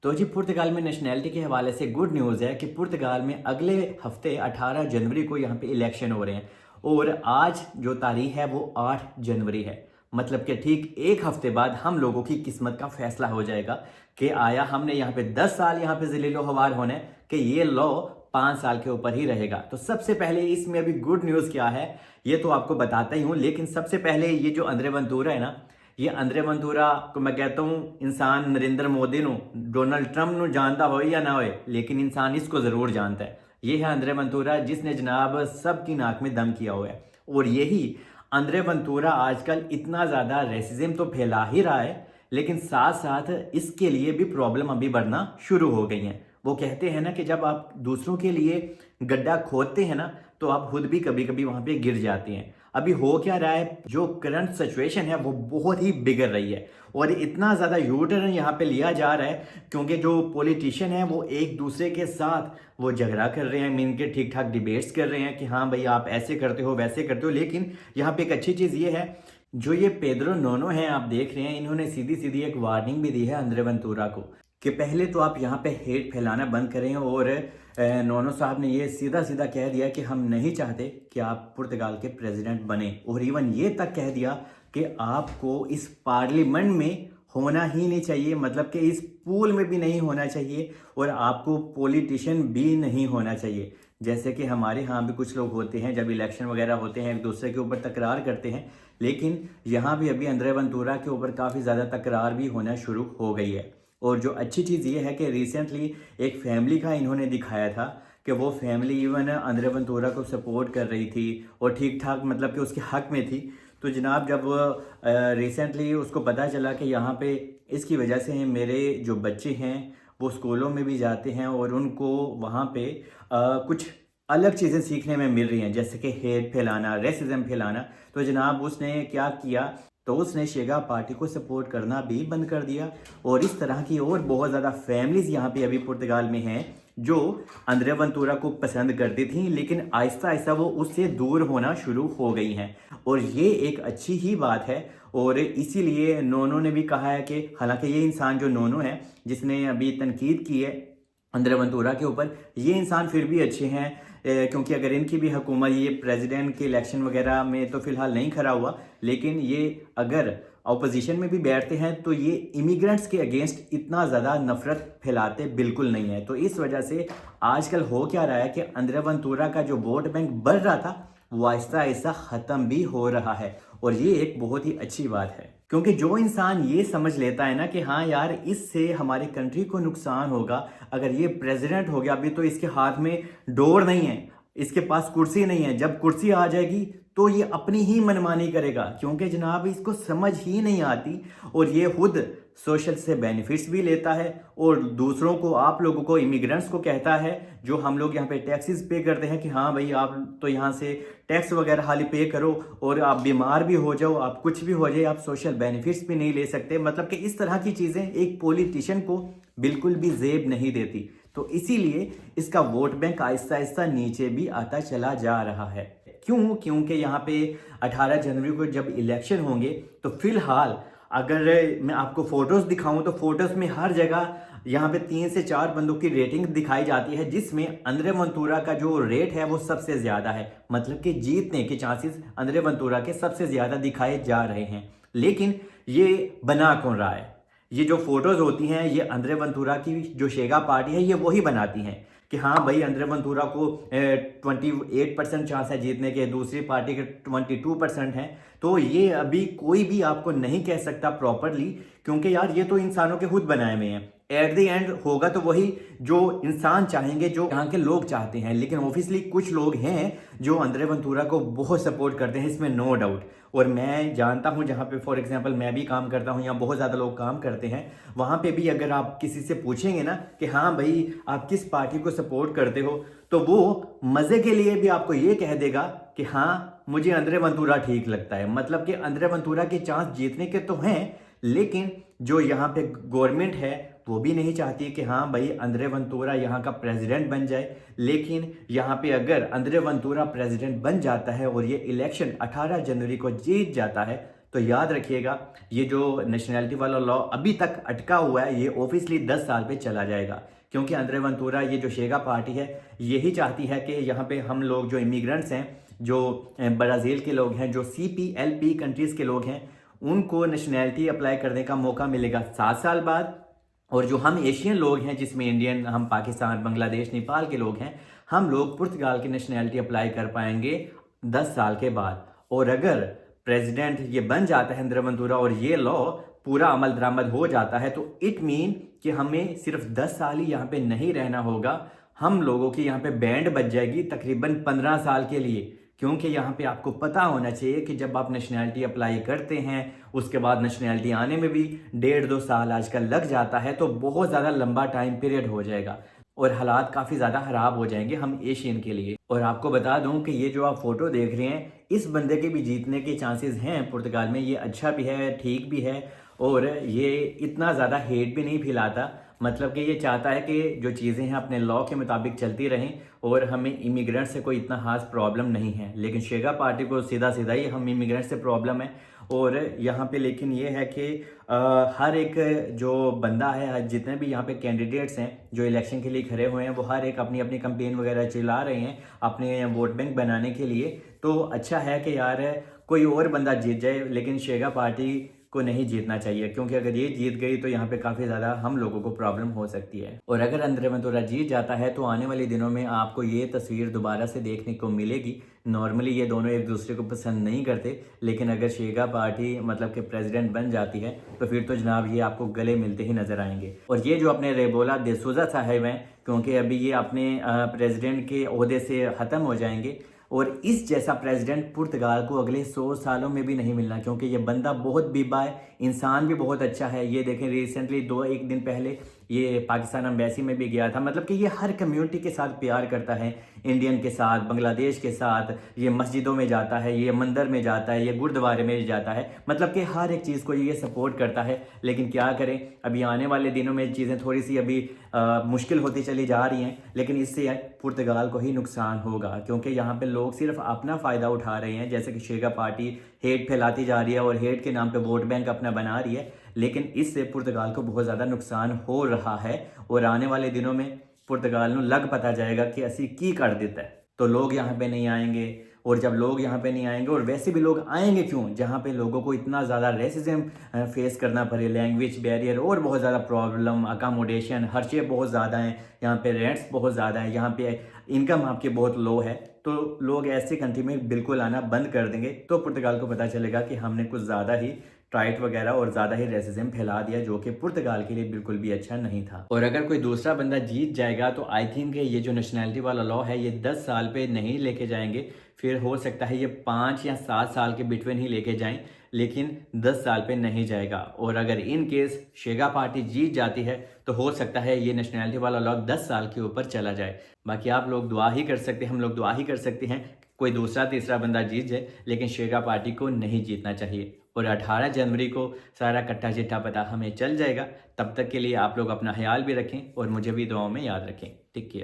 तो जी पुर्तगाल में नेशनैलिटी के हवाले से गुड न्यूज़ है कि पुर्तगाल में अगले हफ्ते 18 जनवरी को यहाँ पे इलेक्शन हो रहे हैं और आज जो तारीख है वो 8 जनवरी है। मतलब कि ठीक एक हफ्ते बाद हम लोगों की किस्मत का फैसला हो जाएगा कि आया हमने यहाँ पे 10 साल यहाँ पे ज़िले हवार होने कि ये लॉ 5 साल के ऊपर ही रहेगा। तो सबसे पहले इसमें अभी गुड न्यूज़ क्या है ये तो आपको बताता ही हूँ, लेकिन सबसे पहले ये जो अंद्रे वंतूरा है ना, ये अंद्रे वंतूरा को मैं कहता हूँ इंसान नरेंद्र मोदी नु डोनाल्ड ट्रंप नु जानता हो या ना हो, लेकिन इंसान इसको ज़रूर जानता है। ये है अंद्रे वंतूरा जिसने जनाब सबकी नाक में दम किया हुआ है। और यही अंद्रे वंतूरा आजकल इतना ज़्यादा रेसिज्म तो फैला ही रहा है, लेकिन साथ साथ इसके लिए भी प्रॉब्लम अभी बढ़ना शुरू हो गई हैं। वो कहते हैं ना कि जब आप दूसरों के लिए गड्ढा खोदते हैं ना तो आप खुद भी कभी कभी वहां पे गिर जाते हैं। अभी हो क्या रहा है, जो करंट सिचुएशन है वो बहुत ही बिगड़ रही है और इतना ज़्यादा यू टर्न यहाँ पे लिया जा रहा है क्योंकि जो पॉलिटिशियन है वो एक दूसरे के साथ वो झगड़ा कर रहे हैं, मीन के ठीक ठाक डिबेट्स कर रहे हैं कि हाँ भाई आप ऐसे करते हो वैसे करते हो। लेकिन यहाँ पे एक अच्छी चीज़ ये है, जो ये पेड्रो नोनो हैं आप देख रहे हैं, इन्होंने सीधी सीधी एक वार्निंग भी दी है अंद्रे वंतूरा को कि पहले तो आप यहाँ पे हेट फैलाना बंद करें। और नोनो साहब ने ये सीधा सीधा कह दिया कि हम नहीं चाहते कि आप पुर्तगाल के प्रेसिडेंट बने, और इवन ये तक कह दिया कि आपको इस पार्लियामेंट में होना ही नहीं चाहिए, मतलब कि इस पूल में भी नहीं होना चाहिए और आपको पॉलिटिशियन भी नहीं होना चाहिए। जैसे कि हमारे यहाँ भी कुछ लोग होते हैं जब इलेक्शन वगैरह होते हैं एक दूसरे के ऊपर तकरार करते हैं, लेकिन यहाँ भी अभी अंद्रे वंतूरा के ऊपर काफ़ी ज़्यादा तकरार भी होना शुरू हो गई है। और जो अच्छी चीज़ ये है कि रिसेंटली एक फैमिली का इन्होंने दिखाया था कि वो फैमिली इवन अंद्रे वंतूरा को सपोर्ट कर रही थी और ठीक ठाक मतलब कि उसके हक में थी। तो जनाब जब रिसेंटली उसको पता चला कि यहाँ पे इसकी वजह से मेरे जो बच्चे हैं वो स्कूलों में भी जाते हैं और उनको वहाँ पे कुछ अलग चीज़ें सीखने में मिल रही हैं, जैसे कि हेट फैलाना, रेसिज्म फैलाना, तो जनाब उसने क्या किया, तो उसने शेगा पार्टी को सपोर्ट करना भी बंद कर दिया। और इस तरह की और बहुत ज़्यादा फैमिलीज़ यहाँ पे अभी पुर्तगाल में हैं जो अंद्रे वंतूरा को पसंद करती थी, लेकिन आहिस्ता आहिस्ता वो उससे दूर होना शुरू हो गई हैं। और ये एक अच्छी ही बात है। और इसीलिए नोनो ने भी कहा है कि हालांकि ये इंसान जो नोनो है जिसने अभी तनकीद की है अंद्रे वंतूरा के ऊपर, ये इंसान फिर भी अच्छे हैं क्योंकि अगर इनकी भी हुकूमत, ये प्रेसिडेंट के इलेक्शन वगैरह में तो फिलहाल नहीं खड़ा हुआ, लेकिन ये अगर अपोजिशन में भी बैठते हैं तो ये इमिग्रेंट्स के अगेंस्ट इतना ज़्यादा नफरत फैलाते बिल्कुल नहीं है। तो इस वजह से आजकल हो क्या रहा है कि अंद्रे वंतूरा का जो वोट बैंक बढ़ रहा था वो आहिस्ता आहिस्ता ख़त्म भी हो रहा है। और ये एक बहुत ही अच्छी बात है क्योंकि जो इंसान ये समझ लेता है ना कि हाँ यार इससे हमारी कंट्री को नुकसान होगा, अगर ये प्रेसिडेंट हो गया, अभी तो इसके हाथ में डोर नहीं है, इसके पास कुर्सी नहीं है, जब कुर्सी आ जाएगी तो ये अपनी ही मनमानी करेगा क्योंकि जनाब इसको समझ ही नहीं आती। और ये खुद सोशल से बेनिफिट्स भी लेता है और दूसरों को, आप लोगों को, इमिग्रेंट्स को कहता है जो हम लोग यहाँ पे टैक्सेस पे करते हैं कि हाँ भाई आप तो यहाँ से टैक्स वगैरह खाली पे करो और आप बीमार भी हो जाओ, आप कुछ भी हो जाए, आप सोशल बेनिफिट्स भी नहीं ले सकते। मतलब कि इस तरह की चीज़ें एक पॉलिटिशियन को बिल्कुल भी जेब नहीं देती। तो इसीलिए इसका वोट बैंक आहिस्ता आहिस्ता नीचे भी आता चला जा रहा है। क्यों? क्योंकि यहाँ पे 18 जनवरी को जब इलेक्शन होंगे तो फिलहाल अगर मैं आपको फोटोज़ दिखाऊं तो फोटोज़ में हर जगह यहाँ पे 3 से 4 बंदों की रेटिंग दिखाई जाती है, जिसमें अंद्रे वंतूरा का जो रेट है वो सबसे ज़्यादा है। मतलब कि जीतने के चांसेस अंद्रे वंतूरा के सबसे ज़्यादा दिखाए जा रहे हैं। लेकिन ये बना कौन रहा है? ये जो फोटोज़ होती हैं ये अंद्रे वंतूरा की जो शेगा पार्टी है ये वही बनाती हैं कि हाँ भाई अंद्रे वंतूरा को 28% चांस है जीतने के, दूसरी पार्टी के 22% हैं। तो ये अभी कोई भी आपको नहीं कह सकता प्रॉपरली क्योंकि यार ये तो इंसानों के खुद बनाए हुए हैं। एट द एंड होगा तो वही जो इंसान चाहेंगे, जो यहाँ के लोग चाहते हैं। लेकिन ऑब्वियसली कुछ लोग हैं जो अंद्रे वंतूरा को बहुत सपोर्ट करते हैं, इसमें नो डाउट। और मैं जानता हूँ जहाँ पे फॉर एग्जांपल मैं भी काम करता हूँ, यहाँ बहुत ज़्यादा लोग काम करते हैं, वहाँ पे भी अगर आप किसी से पूछेंगे ना कि हाँ भाई आप किस पार्टी को सपोर्ट करते हो, तो वो मज़े के लिए भी आपको ये कह देगा कि हाँ मुझे अंद्रे वंतूरा ठीक लगता है। मतलब कि अंद्रे वंतूरा के चांस जीतने के तो हैं, लेकिन जो यहाँ पे गवर्नमेंट है वो भी नहीं चाहती कि हाँ भाई अंद्रे वंतूरा यहाँ का प्रेसिडेंट बन जाए। लेकिन यहाँ पे अगर अंद्रे वंतूरा प्रेसिडेंट बन जाता है और ये इलेक्शन 18 जनवरी को जीत जाता है तो याद रखिएगा, ये जो नेशनैलिटी वाला लॉ अभी तक अटका हुआ है, ये ऑफिसली 10 साल पे चला जाएगा, क्योंकि अंद्रे वेंतुरा, ये जो शेगा पार्टी है, यही चाहती है कि यहाँ पे हम लोग जो इमिग्रेंट्स हैं, जो ब्राज़ील के लोग हैं, जो CPLP कंट्रीज़ के लोग हैं, उनको नेशनैलिटी अप्लाई करने का मौका मिलेगा 7 साल बाद। और जो हम एशियन लोग हैं, जिसमें इंडियन, हम पाकिस्तान, बांग्लादेश, नेपाल के लोग हैं, हम लोग पुर्तगाल की नेशनैलिटी अप्लाई कर पाएंगे 10 साल के बाद। और अगर प्रेसिडेंट ये बन जाता है अंद्रे वेंतुरा और ये लॉ पूरा अमल दरामद हो जाता है, तो इट मीन कि हमें सिर्फ 10 साल ही यहाँ पे नहीं रहना होगा, हम लोगों की यहाँ पे बैंड बच जाएगी तकरीबन 15 साल के लिए। क्योंकि यहाँ पे आपको पता होना चाहिए कि जब आप नेशनैलिटी अप्लाई करते हैं, उसके बाद नेशनैलिटी आने में भी 1.5-2 साल आजकल लग जाता है, तो बहुत ज़्यादा लंबा टाइम पीरियड हो जाएगा और हालात काफ़ी ज़्यादा ख़राब हो जाएंगे हम एशियन के लिए। और आपको बता दूं कि ये जो आप फ़ोटो देख रहे हैं, इस बंदे के भी जीतने के चांसेस हैं पुर्तगाल में। ये अच्छा भी है, ठीक भी है, और ये इतना ज़्यादा हेट भी नहीं फैलाता। मतलब कि ये चाहता है कि जो चीज़ें हैं अपने लॉ के मुताबिक चलती रहें और हमें इमिग्रेंट से कोई इतना खास प्रॉब्लम नहीं है। लेकिन शेगा पार्टी को सीधा सीधा ही हम इमिग्रेंट से प्रॉब्लम है। और यहाँ पे लेकिन ये है कि हर एक जो बंदा है, जितने भी यहाँ पे कैंडिडेट्स हैं जो इलेक्शन के लिए खड़े हुए हैं, वो हर एक अपनी अपनी कंपेन वगैरह चला रहे हैं अपने वोट बैंक बनाने के लिए। तो अच्छा है कि यार कोई और बंदा जीत जाए, लेकिन शेगा पार्टी को नहीं जीतना चाहिए, क्योंकि अगर ये जीत गई तो यहाँ पे काफ़ी ज़्यादा हम लोगों को प्रॉब्लम हो सकती है। और अगर अंद्रे वेंतुरा जीत जाता है तो आने वाले दिनों में आपको ये तस्वीर दोबारा से देखने को मिलेगी। नॉर्मली ये दोनों एक दूसरे को पसंद नहीं करते, लेकिन अगर शेगा पार्टी मतलब कि प्रेसिडेंट बन जाती है तो फिर तो जनाब ये आपको गले मिलते ही नजर आएंगे। और ये जो अपने रेबोला दे सूजा साहब हैं, क्योंकि अभी ये अपने प्रेसिडेंट के ओहदे से ख़त्म हो जाएंगे, और इस जैसा प्रेसिडेंट पुर्तगाल को अगले 100 सालों में भी नहीं मिलना, क्योंकि ये बंदा बहुत बीबा है, इंसान भी बहुत अच्छा है। ये देखें, रिसेंटली 1 दिन पहले ये पाकिस्तान एम्बेसी में भी गया था। मतलब कि ये हर कम्युनिटी के साथ प्यार करता है, इंडियन के साथ, बांग्लादेश के साथ। ये मस्जिदों में जाता है, ये मंदिर में जाता है, ये गुरुद्वारे में जाता है, मतलब कि हर एक चीज़ को ये सपोर्ट करता है। लेकिन क्या करें, अभी आने वाले दिनों में चीज़ें थोड़ी सी अभी मुश्किल होती चली जा रही हैं, लेकिन इससे पुर्तगाल को ही नुकसान होगा, क्योंकि यहाँ पे लोग सिर्फ अपना फ़ायदा उठा रहे हैं। जैसे कि शेगा पार्टी हेट फैलाती जा रही है और हेट के नाम पे वोट बैंक अपना बना रही है, लेकिन इससे पुर्तगाल को बहुत ज़्यादा नुकसान हो रहा है। और आने वाले दिनों में पुर्तगाल ਨੂੰ लग पता जाएगा कि असी की कर देता है, तो लोग यहाँ पे नहीं आएंगे। और जब लोग यहाँ पे नहीं आएंगे, और वैसे भी लोग आएंगे क्यों जहाँ पे लोगों को इतना ज़्यादा रेसिज्म फेस करना पड़े, लैंग्वेज बैरियर और बहुत ज़्यादा प्रॉब्लम, अकामोडेशन, खर्चे बहुत ज़्यादा हैं, यहाँ पे रेंट्स बहुत ज़्यादा हैं, यहाँ पे इनकम आपकी बहुत लो है, तो लोग ऐसी कंट्री में बिल्कुल आना बंद कर देंगे। तो पुर्तगाल को पता चलेगा कि हमने कुछ ज़्यादा ही ट्राइट वगैरह और ज़्यादा ही रेसिज्म फैला दिया, जो कि पुर्तगाल के लिए बिल्कुल भी अच्छा नहीं था। और अगर कोई दूसरा बंदा जीत जाएगा तो आई थिंक ये जो नेशनैलिटी वाला लॉ है, ये 10 साल पे नहीं लेके जाएंगे, फिर हो सकता है ये 5 या 7 साल के बिटवीन ही लेके जाएं, लेकिन 10 साल पे नहीं जाएगा। और अगर इन केस शेगा पार्टी जीत जाती है तो हो सकता है ये नेशनैलिटी वाला लॉ 10 साल के ऊपर चला जाए। बाकी आप लोग दुआ ही कर सकते हैं, हम लोग दुआ ही कर सकते हैं कोई दूसरा तीसरा बंदा जीत जाए, लेकिन शेगा पार्टी को नहीं जीतना चाहिए। और 18 जनवरी को सारा कट्टा चिट्ठा पता हमें चल जाएगा। तब तक के लिए आप लोग अपना ख्याल भी रखें और मुझे भी दुआओं में याद रखें। Take care.